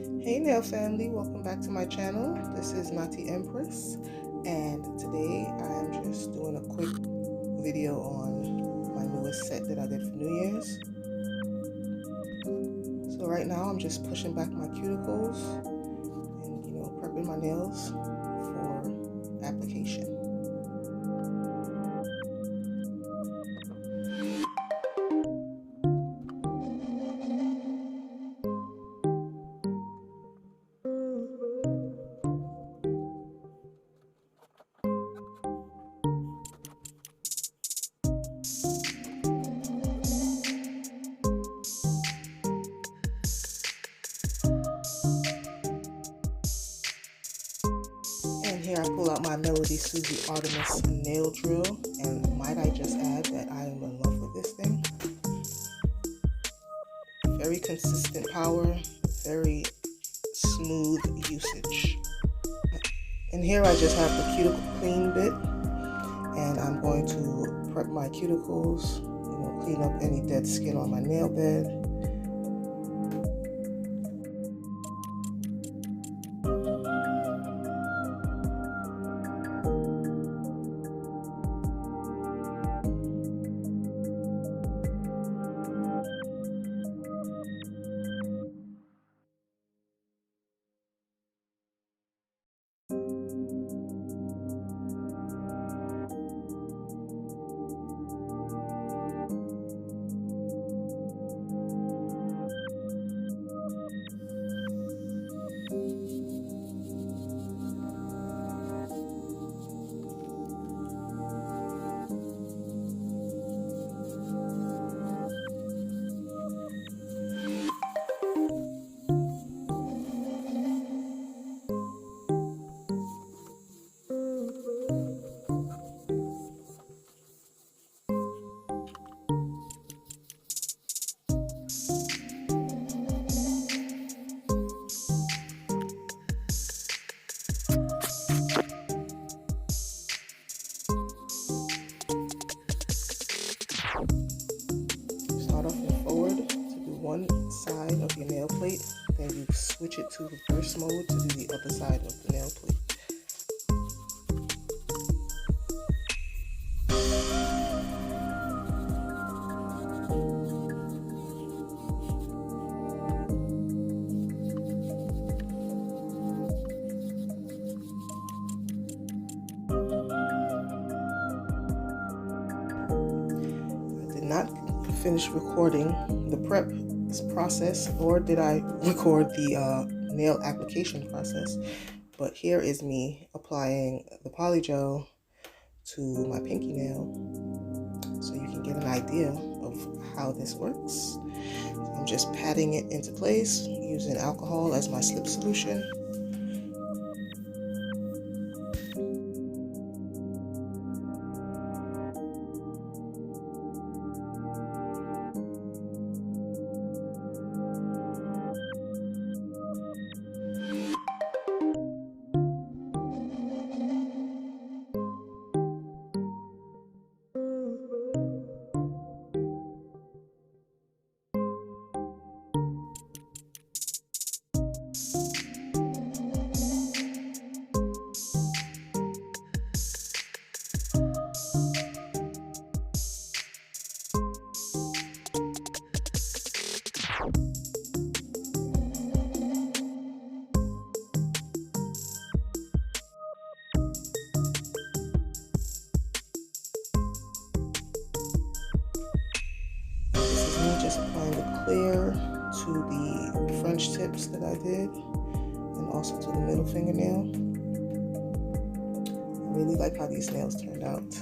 Hey nail family, welcome back to my channel. This is Nati Empress, and today I'm just doing a quick video on my newest set that I did for New Year's. So right now I'm just pushing back my cuticles and prepping my nails for application. And here I pull out my Melody Susie Artemis nail drill, and might I just add that I am in love with this thing. Very consistent power, very smooth usage. And here I just have the cuticle clean bit, and I'm going to prep my cuticles, clean up any dead skin on my nail bed. Start off in forward to do one side of your nail plate, then you switch it to reverse mode to do the other side of the nail plate. Not finish recording the prep process, nor did I record the nail application process, but here is me applying the Polygel to my pinky nail so you can get an idea of how this works. I'm just patting it into place using alcohol as my slip solution. Just applying the clear to the French tips that I did, and also to the middle fingernail. I really like how these nails turned out.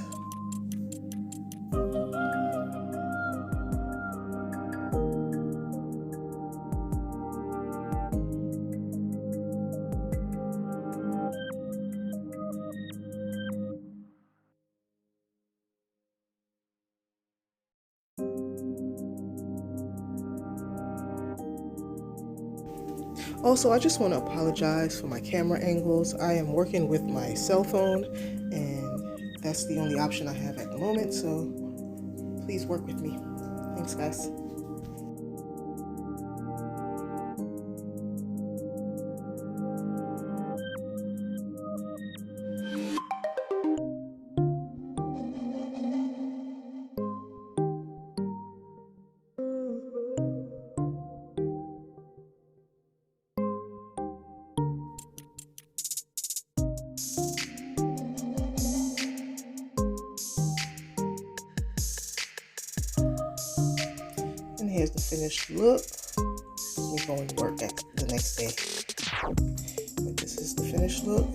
Also, I just want to apologize for my camera angles. I am working with my cell phone, and that's the only option I have at the moment, so please work with me. Thanks, guys. And here's the finished look. We're going to work at the next day. But this is the finished look.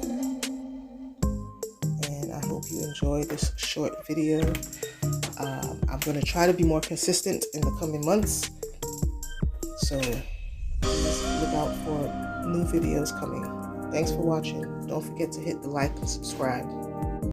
And I hope you enjoyed this short video. I'm going to try to be more consistent in the coming months. So just look out for new videos coming. Thanks for watching. Don't forget to hit the like and subscribe.